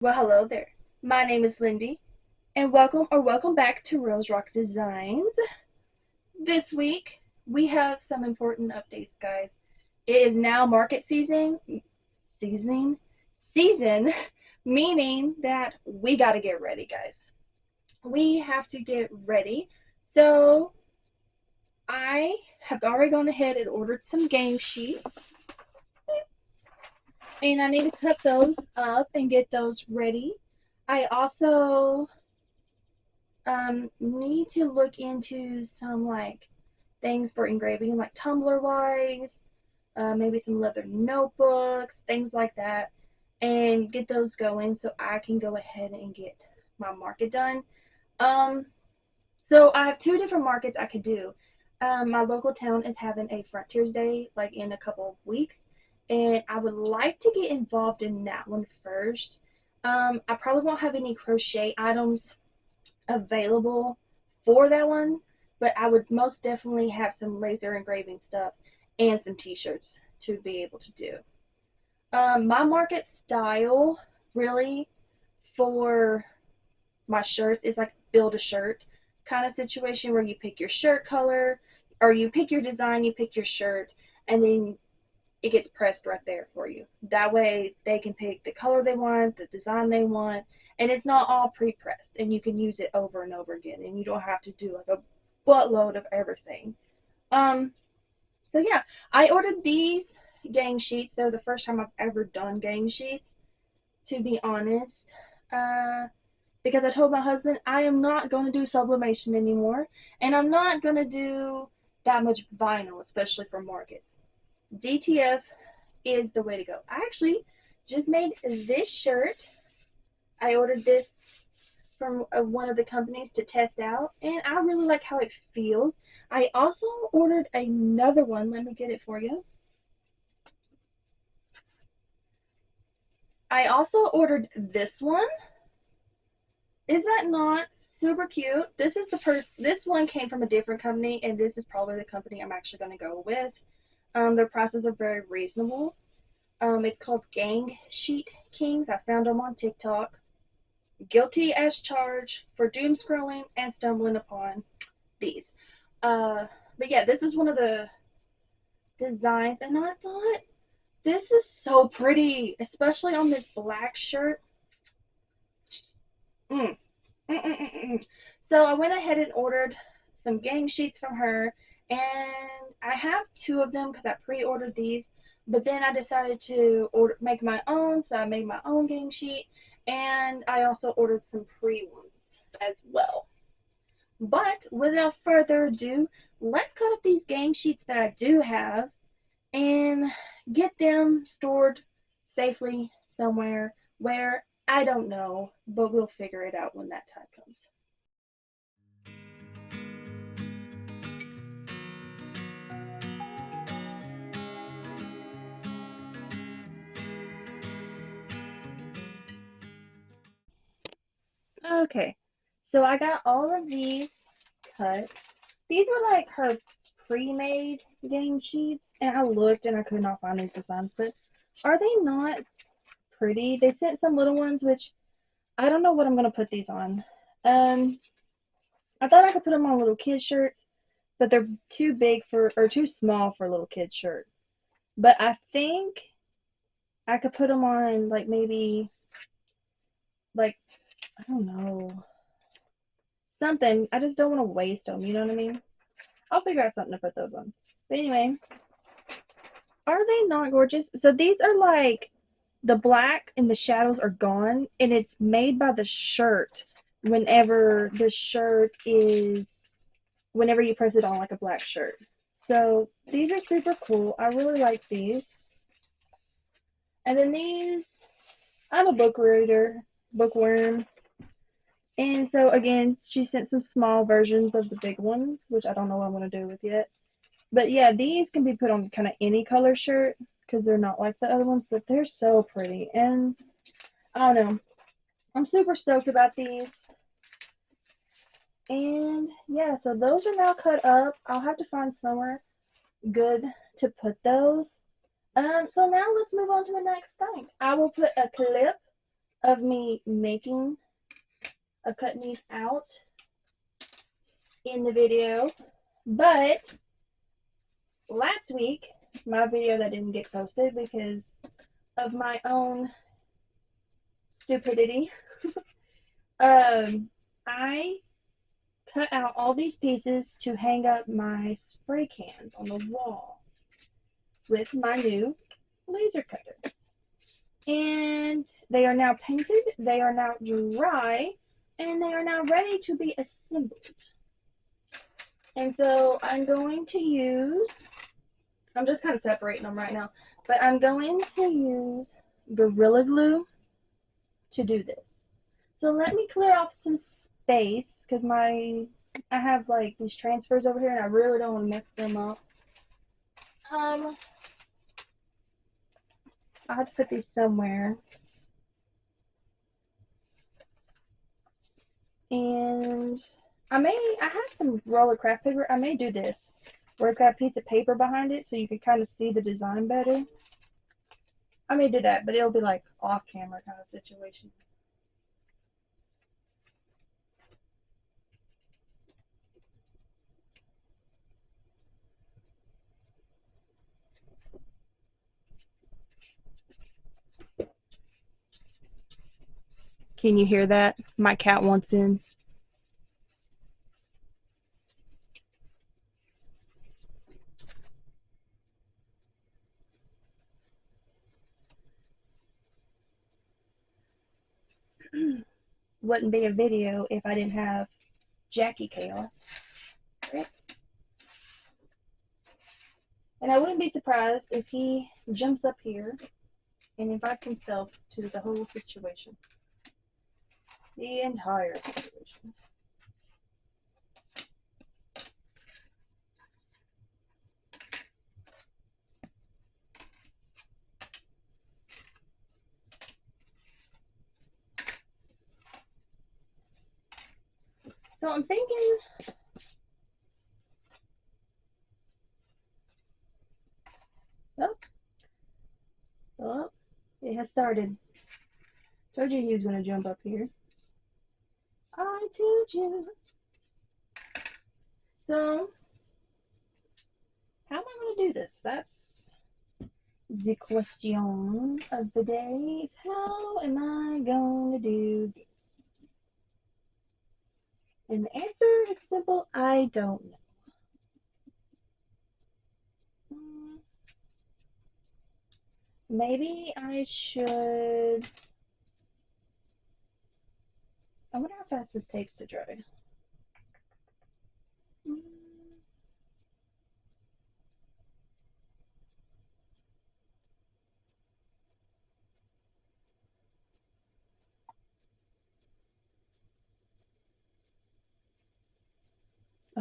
Well, hello there. My name is Lindy, and welcome back to Rose Rock Designs. This week we have some important updates, guys. It is now market seasoning season, meaning that we got to get ready, guys. We have to get ready. So I have already gone ahead and ordered some game sheets, and I need to cut those up and get those ready. I also need to look into some like things for engraving, like tumbler wise, maybe some leather notebooks, things like that, and get those going so I can go ahead and get my market done. Um, so I have two different markets I could do. My local town is having a Frontiers Day like in a couple of weeks, and I would like to get involved in that one first. I probably won't have any crochet items available for that one, but I would most definitely have some laser engraving stuff and some t-shirts to be able to do. My market style really for my shirts is like build a shirt kind of situation where you pick your shirt color or you pick your design, you pick your shirt, and then it gets pressed right there for you. That way they can pick the color they want, the design they want, and it's not all pre-pressed and you can use it over and over again and you don't have to do like a buttload of everything. Um so yeah, I ordered these gang sheets. They're the first time I've ever done gang sheets, to be honest. Uh because I told my husband I am not going to do sublimation anymore and I'm not going to do that much vinyl, especially for markets. DTF is the way to go. I actually just made this shirt. I ordered this from one of the companies to test out, and I really like how it feels. I also ordered another one. Let me get it for you. I also ordered this one. Is that not super cute? This is the This one came from a different company, and this is probably the company I'm actually going to go with. Their prices are very reasonable. It's called Gang Sheet Kings. I found them on TikTok. Guilty as charged for doom scrolling and stumbling upon these. Uh, but yeah, this is one of the designs, and I thought this is so pretty, especially on this black shirt. Mm, mm, mm, mm, mm. So I went ahead and ordered some gang sheets from her, and I have two of them because I pre-ordered these. But then I decided to make my own, so I made my own gang sheet, and I also ordered some pre ones as well. But without further ado, let's cut up these gang sheets that I do have and get them stored safely somewhere where I don't know, but we'll figure it out when that time comes. Okay, so I got all of these cut. These were like her pre-made game sheets, and I looked and I could not find these designs, but are they not pretty? They sent some little ones, which I don't know what I'm gonna put these on. Um, I thought I could put them on little kid shirts, but they're too big for or too small for a little kid shirt. But I think I could put them on like maybe like I don't know something. I just don't want to waste them. You know what I mean? I'll figure out something to put those on. But anyway, are they not gorgeous? So these are like the black and the shadows are gone, and it's made by the shirt. Whenever the shirt is, whenever you press it on like a black shirt. So these are super cool. I really like these. And then these, I'm a book reader, bookworm. And so again, she sent some small versions of the big ones, which I don't know what I'm going to do with yet. But yeah, these can be put on kind of any color shirt because they're not like the other ones, but they're so pretty. And I don't know, I'm super stoked about these. And yeah, so those are now cut up. I'll have to find somewhere good to put those. So now let's move on to the next thing. I will put a clip of me cutting these out in the video. But last week, my video that didn't get posted because of my own stupidity, I cut out all these pieces to hang up my spray cans on the wall with my new laser cutter. And they are now painted, they are now dry, and they are now ready to be assembled. And so I'm going to use, I'm just kind of separating them right now, but I'm going to use Gorilla Glue to do this. So let me clear off some space because I have like these transfers over here and I really don't want to mess them up. I have to put these somewhere. And I have some roller craft paper. I may do this where it's got a piece of paper behind it so you can kind of see the design better. I may do that, but it'll be like off camera kind of situation. Can you hear that? My cat wants in. Wouldn't be a video if I didn't have Jackie Chaos. Right? And I wouldn't be surprised if he jumps up here and invites himself to the whole situation. The entire situation. So I'm thinking, oh, it has started. Told you he was going to jump up here. I told you. So, how am I going to do this? That's the question of the day. Is how am I going to do this? And the answer is simple. I don't know. Maybe I should. I wonder how fast this takes to dry.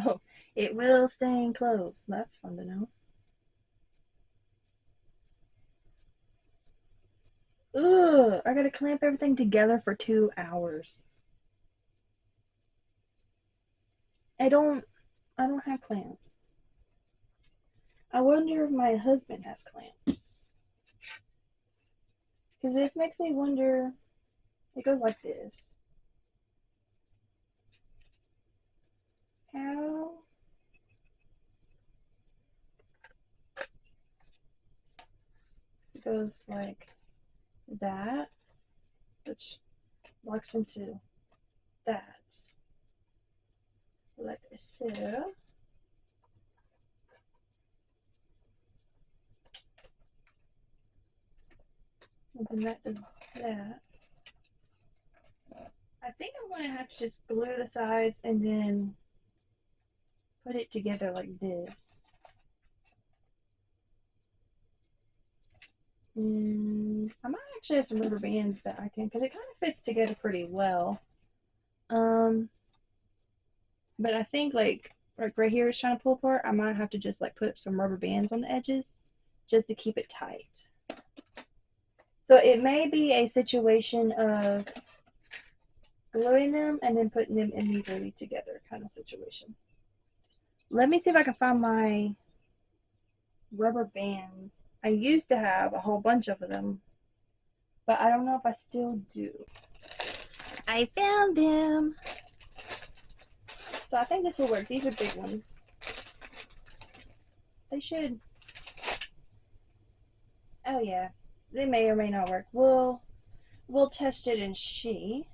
Oh, it will stay enclosed. That's fun to know. Ugh, I gotta clamp everything together for 2 hours. I don't have clamps. I wonder if my husband has clamps. Because this makes me wonder, it goes like this. How? It goes like that, which locks into that. Like so. And then that does that. I think I'm going to have to just glue the sides and then put it together like this. And I might actually have some rubber bands that I can, because it kind of fits together pretty well. But I think like right here is trying to pull apart. I might have to just like put some rubber bands on the edges just to keep it tight. So it may be a situation of gluing them and then putting them immediately together kind of situation. Let me see if I can find my rubber bands. I used to have a whole bunch of them, but I don't know if I still do. I found them. So I think this will work. These are big ones. They should. Oh yeah, they may or may not work. We'll test it and see.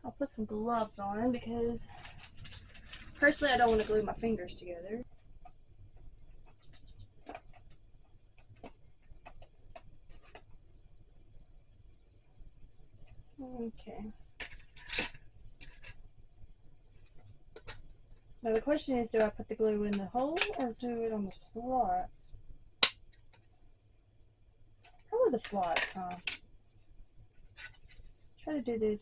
I'll put some gloves on because personally I don't want to glue my fingers together. Okay. Now the question is, do I put the glue in the hole or do it on the slots? Probably the slots, huh? Try to do this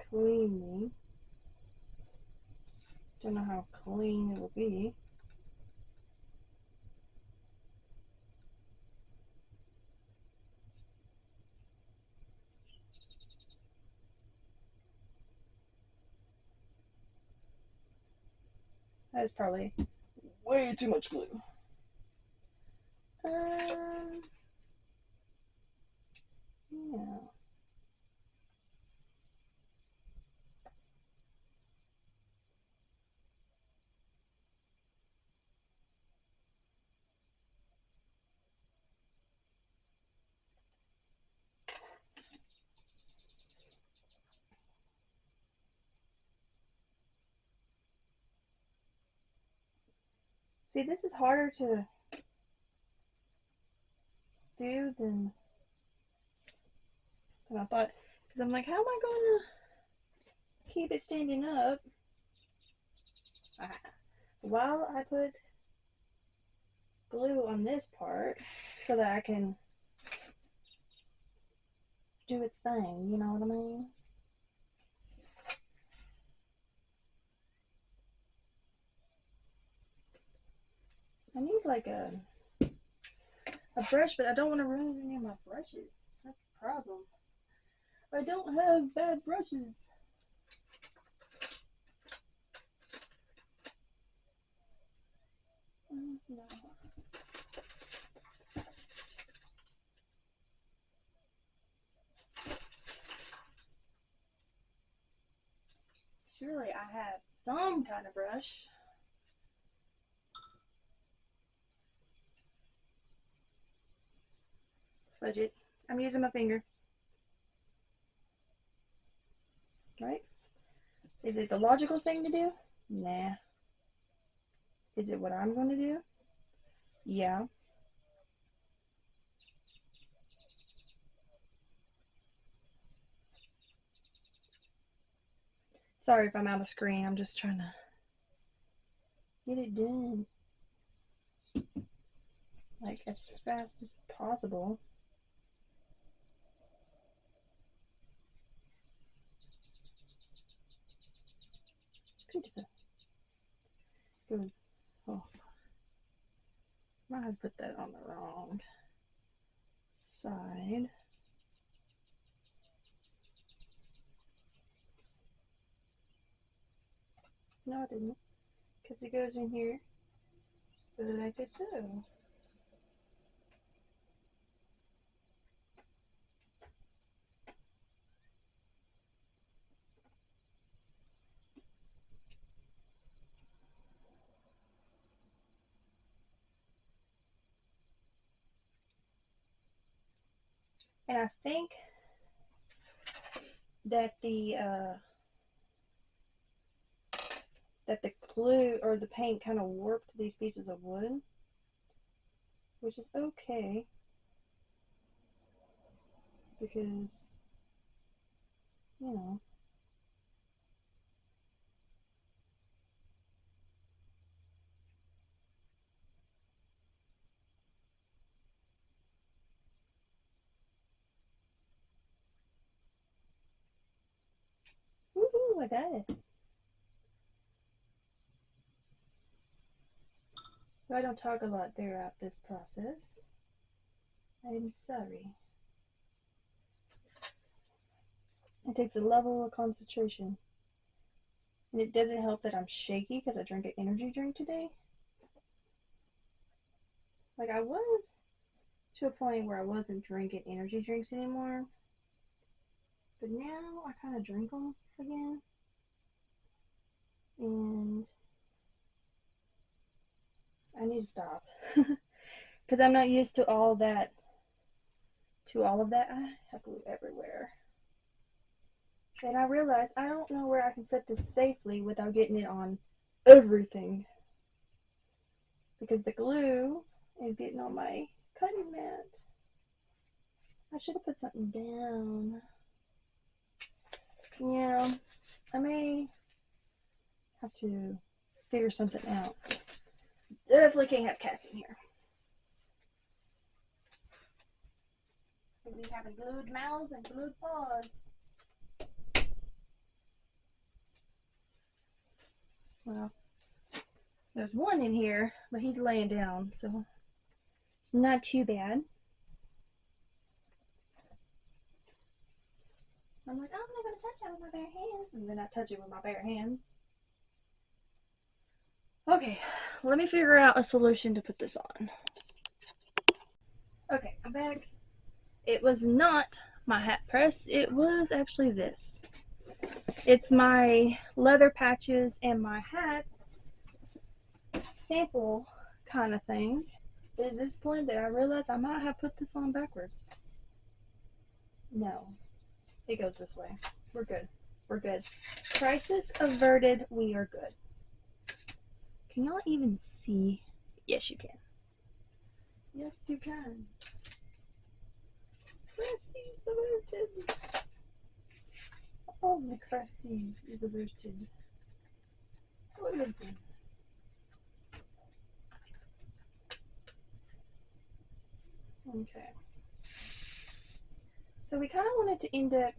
cleanly. Don't know how clean it will be. That is probably way too much glue. Yeah. See, this is harder to do than I thought. Because I'm like, how am I going to keep it standing up while I put glue on this part so that I can do its thing, you know what I mean? I need like a brush, but I don't want to ruin any of my brushes. That's the problem. I don't have bad brushes. No. Surely I have some kind of brush. Fudge it. I'm using my finger. Right? Is it the logical thing to do? Nah. Is it what I'm going to do? Yeah. Sorry if I'm out of screen. I'm just trying to get it done. Like, as fast as possible. Beautiful. Goes. Oh. I had put that on the wrong side. No, I didn't. Because it goes in here like so. And I think that the glue or the paint kind of warped these pieces of wood, which is okay because, you know, woohoo, I got it. If I don't talk a lot throughout this process, I'm sorry. It takes a level of concentration. And it doesn't help that I'm shaky because I drank an energy drink today. Like, I was to a point where I wasn't drinking energy drinks anymore. But now I kind of drink them again. And I need to stop. Because I'm not used to all that. To all of that. I have glue everywhere. And I realized I don't know where I can set this safely without getting it on everything. Because the glue is getting on my cutting mat. I should have put something down. Yeah, I may have to figure something out. Definitely can't have cats in here. We have glued mouths and glued paws. Well, there's one in here, but he's laying down, so it's not too bad. I'm like, oh, I'm not going to touch it with my bare hands. And then I touch it with my bare hands. Okay, let me figure out a solution to put this on. Okay, I'm back. It was not my hat press. It was actually this. It's my leather patches and my hats sample kind of thing. It is this point that I realized I might have put this on backwards. No, it goes this way. We're good. We're good. Crisis averted. We are good. Can y'all even see? Yes, you can. Yes, you can. Crisis averted. All the crises is averted. Okay. So we kind of wanted to end up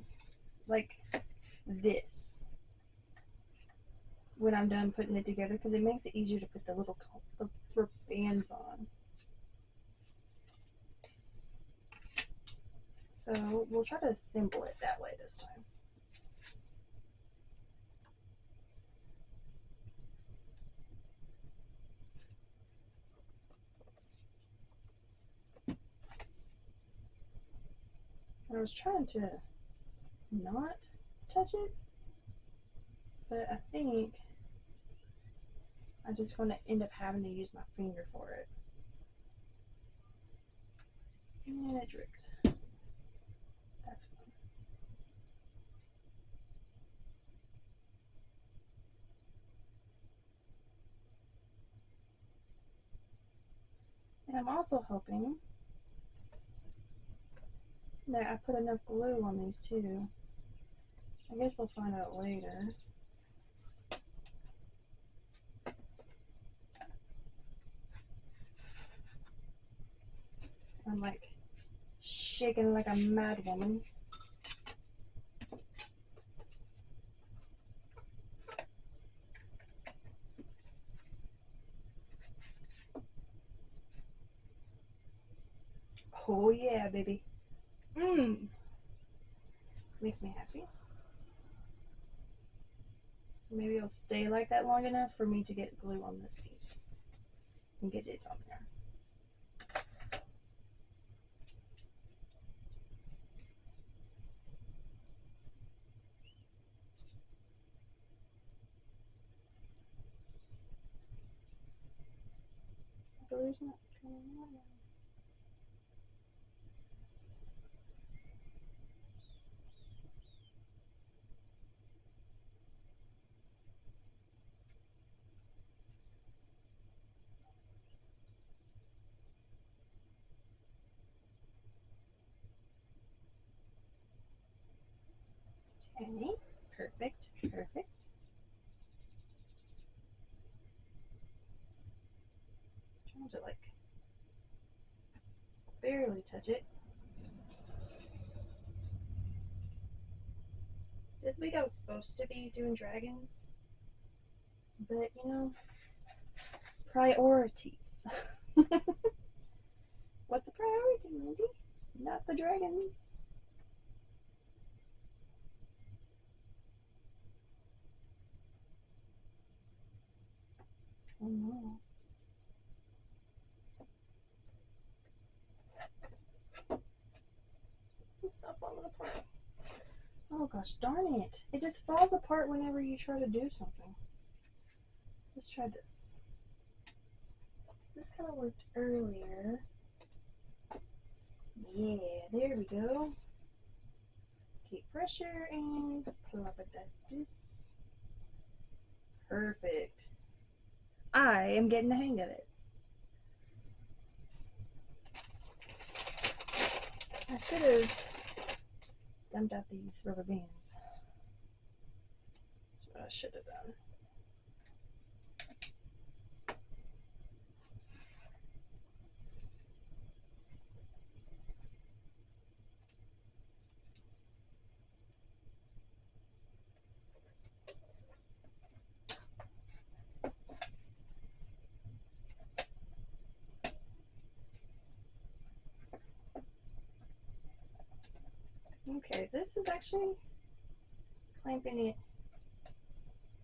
like this when I'm done putting it together because it makes it easier to put the little rubber bands on. So we'll try to assemble it that way this time. I was trying to not touch it, but I think I'm just going to end up having to use my finger for it. And it dripped. That's fine. And I'm also hoping that I put enough glue on these too. I guess we'll find out later. I'm like shaking like a mad woman. Oh yeah, baby. Makes me happy. Maybe it'll stay like that long enough for me to get glue on this piece and get it on there. Glue's not coming on. Okay, perfect, perfect. Trying to like barely touch it. This week I was supposed to be doing dragons, but you know, priorities. What's the priority, Mindy? Not the dragons. Oh no. apart. Oh gosh, darn it. It just falls apart whenever you try to do something. Let's try this. This kind of worked earlier. Yeah, there we go. Keep pressure and plop it like this. Perfect. I am getting the hang of it. I should have dumped out these rubber bands. That's what I should have done. Okay, this is actually clamping it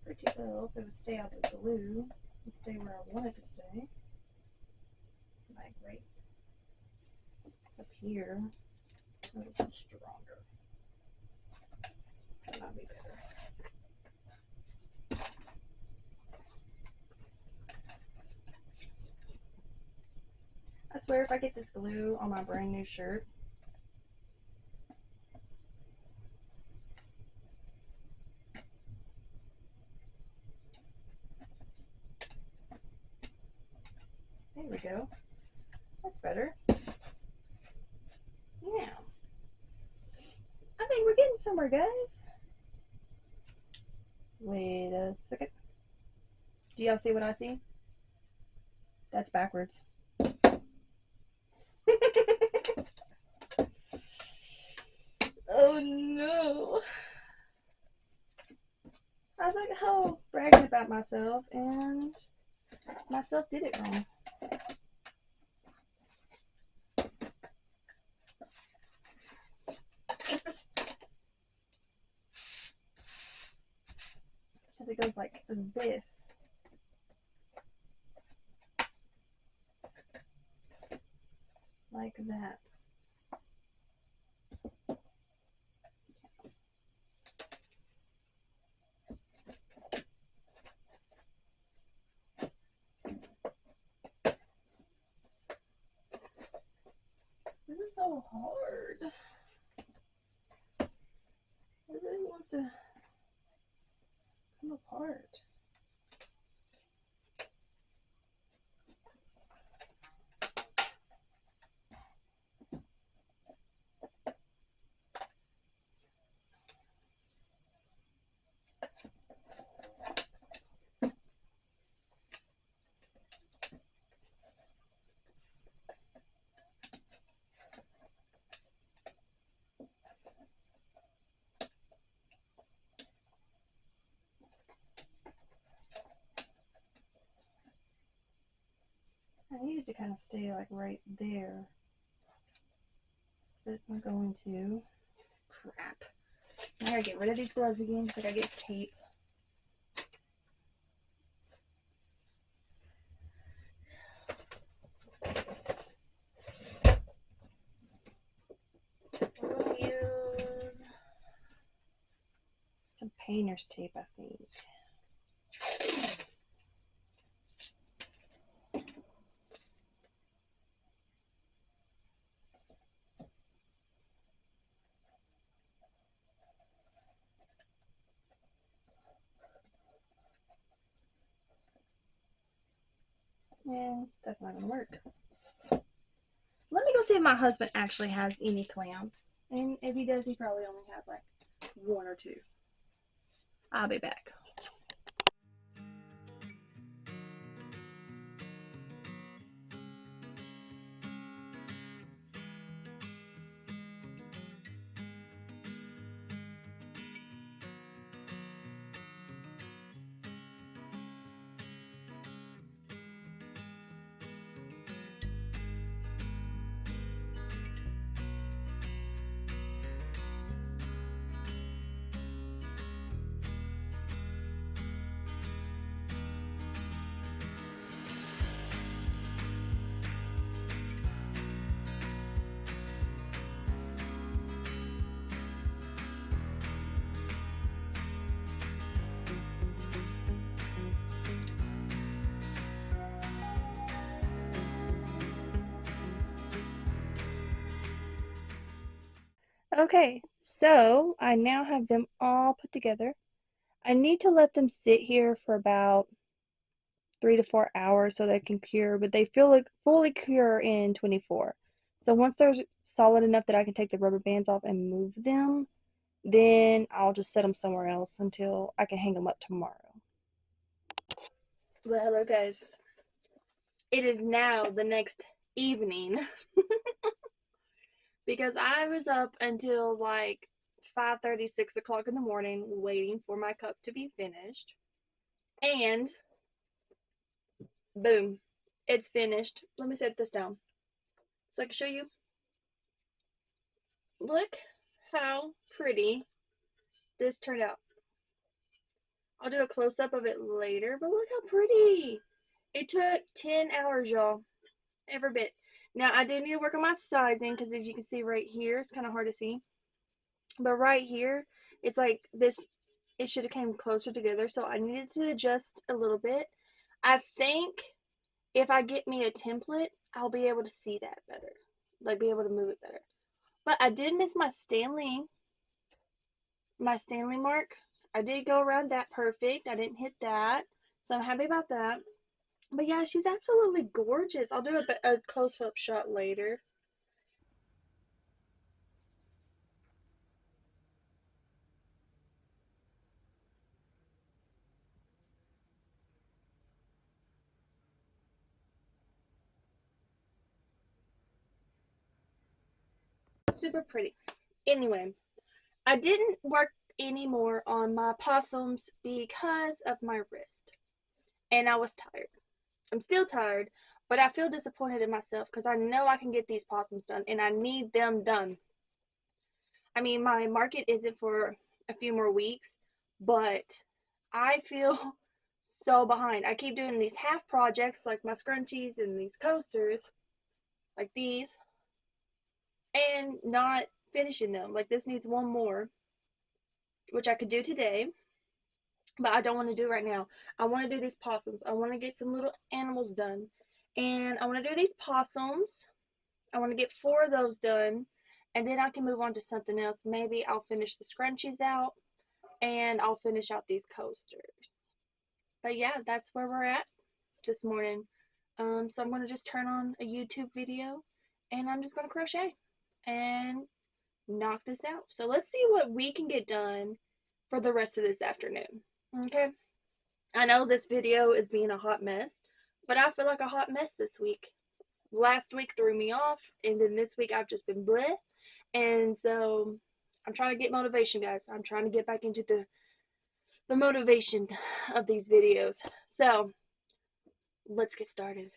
pretty well. If it would stay out the glue and stay where I want it to stay. Like right up here. A little stronger. That might be better. I swear if I get this glue on my brand new shirt, there we go. That's better. Yeah. I think we're getting somewhere, guys. Wait a second. Do y'all see what I see? That's backwards. Oh no. I was like, oh, bragging about myself, and myself did it wrong. Because it goes like this. Like that. This is so hard. It really wants to come apart. I need it to kind of stay like right there. But it's not going to. Crap. I gotta get rid of these gloves again because I gotta get tape. We're gonna use some painter's tape, I think. And that's not gonna work. Let me go see if my husband actually has any clamps. And if he does, he probably only has like one or two. I'll be back. Okay, so I now have them all put together. I need to let them sit here for about 3 to 4 hours so they can cure, but they feel like fully cure in 24. So once they're solid enough that I can take the rubber bands off and move them, then I'll just set them somewhere else until I can hang them up tomorrow. Well, hello guys. It is now the next evening because I was up until like 5:30, 6 o'clock in the morning waiting for my cup to be finished. And boom, it's finished. Let me set this down so I can show you. Look how pretty this turned out. I'll do a close up of it later, but look how pretty. It took 10 hours, y'all. Every bit. Now, I do need to work on my sizing because if you can see right here, it's kind of hard to see. But right here, it's like this, it should have came closer together. So I needed to adjust a little bit. I think if I get me a template, I'll be able to see that better. Like, be able to move it better. But I did miss my Stanley mark. I did go around that perfect. I didn't hit that. So I'm happy about that. But yeah, she's absolutely gorgeous. I'll do a close-up shot later. Super pretty. Anyway, I didn't work anymore on my possums because of my wrist. And I was tired. I'm still tired, but I feel disappointed in myself because I know I can get these possums done and I need them done. I mean, my market isn't for a few more weeks, but I feel so behind. I keep doing these half projects like my scrunchies and these coasters, like these, and not finishing them. Like this needs one more, which I could do today, but I don't want to do right now. I want to do these possums. I want to get some little animals done. And I want to do these possums. I want to get 4 of those done. And then I can move on to something else. Maybe I'll finish the scrunchies out. And I'll finish out these coasters. But yeah, that's where we're at this morning. So I'm going to just turn on a YouTube video. And I'm just going to crochet. And knock this out. So let's see what we can get done for the rest of this afternoon. Okay? I know this video is being a hot mess, but I feel like a hot mess this week. Last week threw me off, and then this week I've just been bleh. And so I'm trying to get motivation, guys. I'm trying to get back into the motivation of these videos. So let's get started.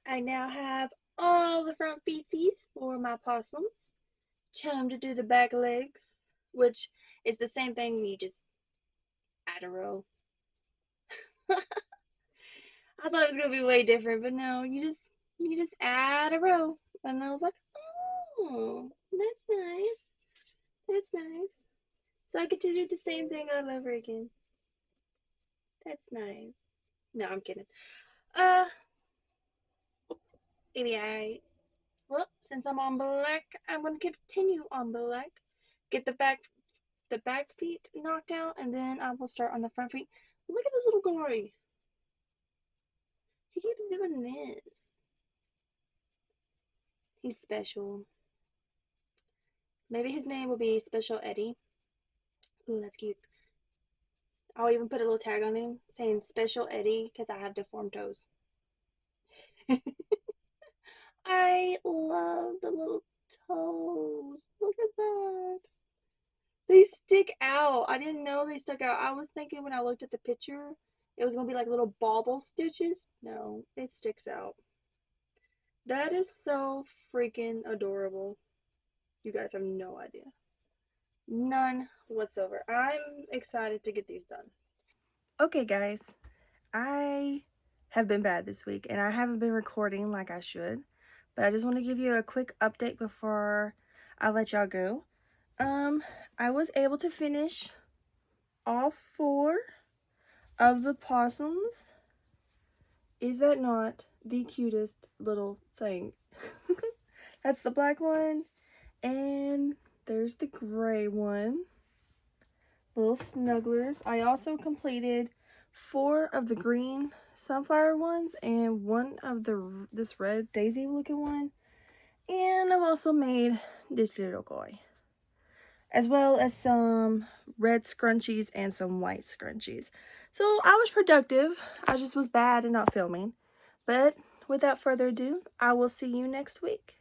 I now have all the front feetsies for my possums. Time to do the back legs, which is the same thing, you just add a row. I thought it was gonna be way different, but no, you just add a row. And I was like, oh, that's nice. That's nice. So I get to do the same thing all over again. That's nice. No, I'm kidding. Uh, anyway, well, since I'm on black, I'm gonna continue on black. Get the back feet knocked out, and then I will start on the front feet. Look at this little guy. He keeps doing this. He's special. Maybe his name will be Special Eddie. Ooh, that's cute. I'll even put a little tag on him saying Special Eddie because I have deformed toes. I love the little toes. Look at that. They stick out. I didn't know they stuck out. I was thinking when I looked at the picture, it was going to be like little bauble stitches. No, it sticks out. That is so freaking adorable. You guys have no idea. None whatsoever. I'm excited to get these done. Okay, guys. I have been bad this week and I haven't been recording like I should, but I just want to give you a quick update before I let y'all go. I was able to finish all 4 of the possums. Is that not the cutest little thing? That's the black one. And there's the gray one. Little snugglers. I also completed 4 of the green sunflower ones and 1 of this red daisy looking one. And I've also made this little guy, as well as some red scrunchies and some white scrunchies. So I was productive. I just was bad at not filming. But without further ado, I will see you next week.